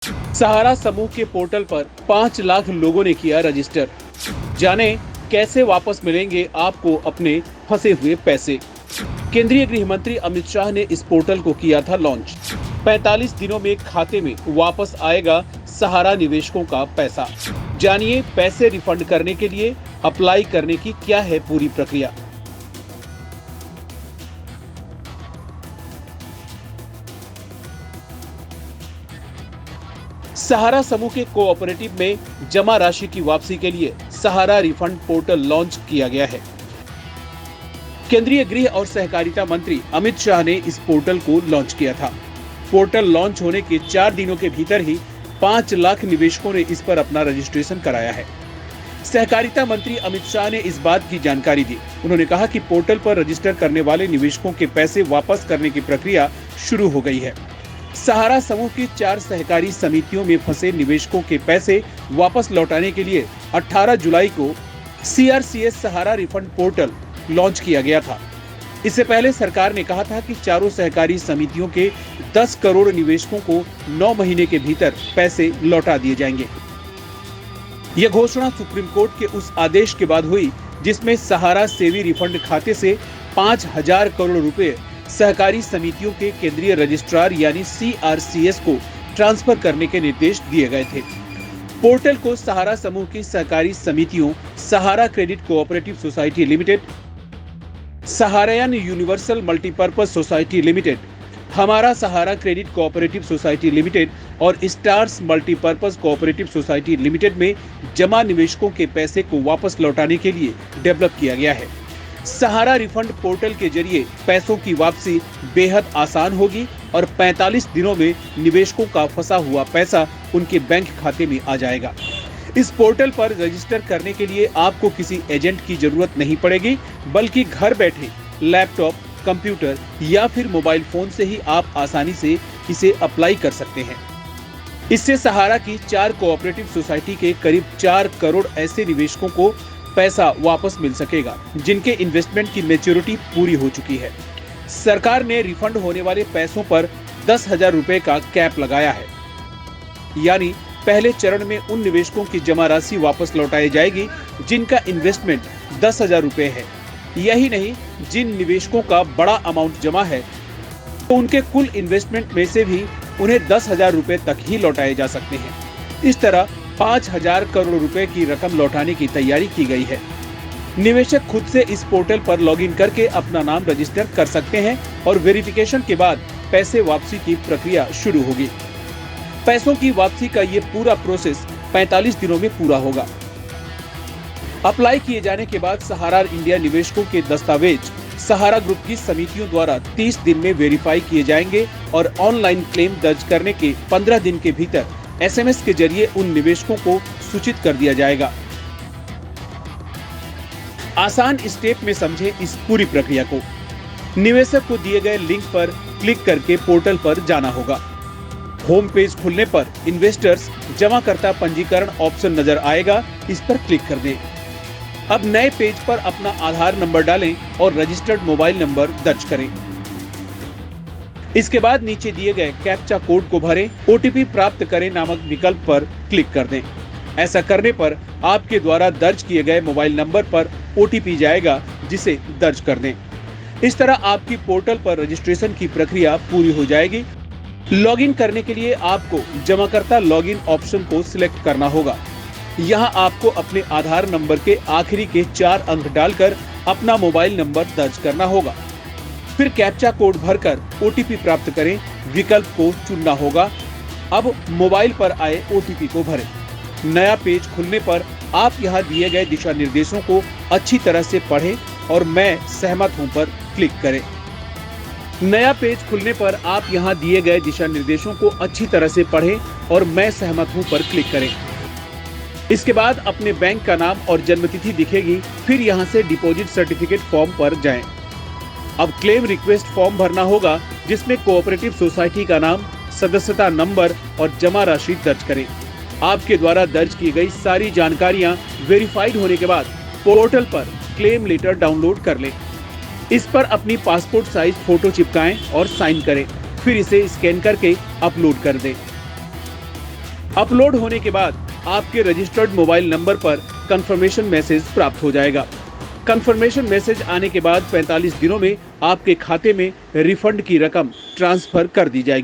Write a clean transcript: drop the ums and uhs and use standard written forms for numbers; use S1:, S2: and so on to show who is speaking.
S1: सहारा समूह के पोर्टल पर 5 लाख लोगों ने किया रजिस्टर। जाने कैसे वापस मिलेंगे आपको अपने फंसे हुए पैसे। केंद्रीय गृह मंत्री अमित शाह ने इस पोर्टल को किया था लॉन्च। 45 दिनों में खाते में वापस आएगा सहारा निवेशकों का पैसा। जानिए पैसे रिफंड करने के लिए अप्लाई करने की क्या है पूरी प्रक्रिया। सहारा समूह के कोऑपरेटिव में जमा राशि की वापसी के लिए सहारा रिफंड पोर्टल लॉन्च किया गया है। केंद्रीय गृह और सहकारिता मंत्री अमित शाह ने इस पोर्टल को लॉन्च किया था। पोर्टल लॉन्च होने के 4 दिनों के भीतर ही 5 लाख निवेशकों ने इस पर अपना रजिस्ट्रेशन कराया है। सहकारिता मंत्री अमित शाह ने इस बात की जानकारी दी। उन्होंने कहा कि पोर्टल पर रजिस्टर करने वाले निवेशकों के पैसे वापस करने की प्रक्रिया शुरू हो गई है। सहारा समूह की 4 सहकारी समितियों में फंसे निवेशकों के पैसे वापस लौटाने के लिए 18 जुलाई को CRCS सहारा रिफंड पोर्टल लॉन्च किया गया था। इससे पहले सरकार ने कहा था कि चारों सहकारी समितियों के 10 करोड़ निवेशकों को 9 महीने के भीतर पैसे लौटा दिए जाएंगे। यह घोषणा सुप्रीम कोर्ट के उस आदेश के बाद हुई जिसमें सहारा सेवी रिफंड खाते से 5,000 करोड़ रुपए सहकारी समितियों के केंद्रीय रजिस्ट्रार यानी CRCS को ट्रांसफर करने के निर्देश दिए गए थे। पोर्टल को सहारा समूह की सहकारी समितियों Sahara credit cooperative society limited, Saharayan universal multipurpose society limited, हमारा Sahara credit cooperative society limited और stars multipurpose cooperative society limited में जमा निवेशकों के पैसे को वापस लौटाने के लिए डेवलप किया गया है। सहारा रिफंड पोर्टल के जरिए पैसों की वापसी बेहद आसान होगी और 45 दिनों में निवेशकों का फंसा हुआ पैसा उनके बैंक खाते में आ जाएगा। इस पोर्टल पर रजिस्टर करने के लिए आपको किसी एजेंट की जरूरत नहीं पड़ेगी, बल्कि घर बैठे लैपटॉप, कंप्यूटर या फिर मोबाइल फोन से ही आप आसानी से इसे अप्लाई कर सकते हैं। इससे सहारा की 4 कोऑपरेटिव सोसाइटी के करीब 4 करोड़ ऐसे निवेशकों को पैसा वापस मिल सकेगा जिनके इन्वेस्टमेंट की मैच्योरिटी पूरी हो चुकी है। सरकार ने रिफंड होने वाले पैसों पर 10,000 रुपए का कैप लगाया है, यानी पहले चरण में उन निवेशकों की जमा राशि वापस लौटाई जाएगी जिनका इन्वेस्टमेंट 10,000 रुपए है। यही नहीं, जिन निवेशकों का बड़ा अमाउंट जमा है तो उनके कुल इन्वेस्टमेंट में से भी उन्हें 10,000 रुपए तक ही लौटाए जा सकते हैं। इस तरह 5,000 करोड़ रुपए की रकम लौटाने की तैयारी की गई है। निवेशक खुद से इस पोर्टल पर लॉगिन करके अपना नाम रजिस्टर कर सकते हैं और वेरिफिकेशन के बाद पैसे वापसी की प्रक्रिया शुरू होगी। पैसों की वापसी का ये पूरा प्रोसेस 45 दिनों में पूरा होगा। अप्लाई किए जाने के बाद सहारा इंडिया निवेशकों के दस्तावेज सहारा ग्रुप की समितियों द्वारा 30 दिन में वेरीफाई किए जाएंगे और ऑनलाइन क्लेम दर्ज करने के 15 दिन के भीतर SMS के जरिए उन निवेशकों को सूचित कर दिया जाएगा। आसान स्टेप में समझें इस पूरी प्रक्रिया को। निवेशक को दिए गए लिंक पर क्लिक करके पोर्टल पर जाना होगा। होम पेज खुलने पर इन्वेस्टर्स जमाकर्ता पंजीकरण ऑप्शन नजर आएगा, इस पर क्लिक कर दें। अब नए पेज पर अपना आधार नंबर डालें और रजिस्टर्ड मोबाइल नंबर दर्ज करें। इसके बाद नीचे दिए गए कैप्चा कोड को भरें, OTP प्राप्त करें नामक विकल्प पर क्लिक कर दें। ऐसा करने पर आपके द्वारा दर्ज किए गए मोबाइल नंबर पर OTP जाएगा, जिसे दर्ज कर दें। इस तरह आपकी पोर्टल पर रजिस्ट्रेशन की प्रक्रिया पूरी हो जाएगी। लॉगिन करने के लिए आपको जमाकर्ता लॉगिन ऑप्शन को सिलेक्ट करना होगा। यहां आपको अपने आधार नंबर के आखिरी के 4 अंक डालकर अपना मोबाइल नंबर दर्ज करना होगा। फिर कैप्चा कोड भरकर OTP प्राप्त करें, विकल्प को चुनना होगा। अब मोबाइल पर आए OTP को भरें। नया पेज खुलने पर आप यहां दिए गए दिशा निर्देशों को अच्छी तरह से पढ़ें और मैं सहमत हूं पर क्लिक करें। नया पेज खुलने पर आप यहां दिए गए दिशा निर्देशों को अच्छी तरह से पढ़ें और मैं सहमत हूं पर क्लिक करें। इसके बाद अपने बैंक का नाम और जन्मतिथि दिखेगी। फिर यहां से डिपॉजिट सर्टिफिकेट फॉर्म पर जाएं। अब क्लेम रिक्वेस्ट फॉर्म भरना होगा, जिसमें कोऑपरेटिव सोसाइटी का नाम, सदस्यता नंबर और जमा राशि दर्ज करें। आपके द्वारा दर्ज की गई सारी जानकारियां वेरीफाइड होने के बाद पोर्टल पर क्लेम लेटर डाउनलोड कर लें। इस पर अपनी पासपोर्ट साइज फोटो चिपकाएं और साइन करें। फिर इसे स्कैन करके अपलोड कर दें। अपलोड होने के बाद आपके रजिस्टर्ड मोबाइल नंबर पर कंफर्मेशन मैसेज प्राप्त हो जाएगा। कंफर्मेशन मैसेज आने के बाद 45 दिनों में आपके खाते में रिफंड की रकम ट्रांसफर कर दी जाएगी।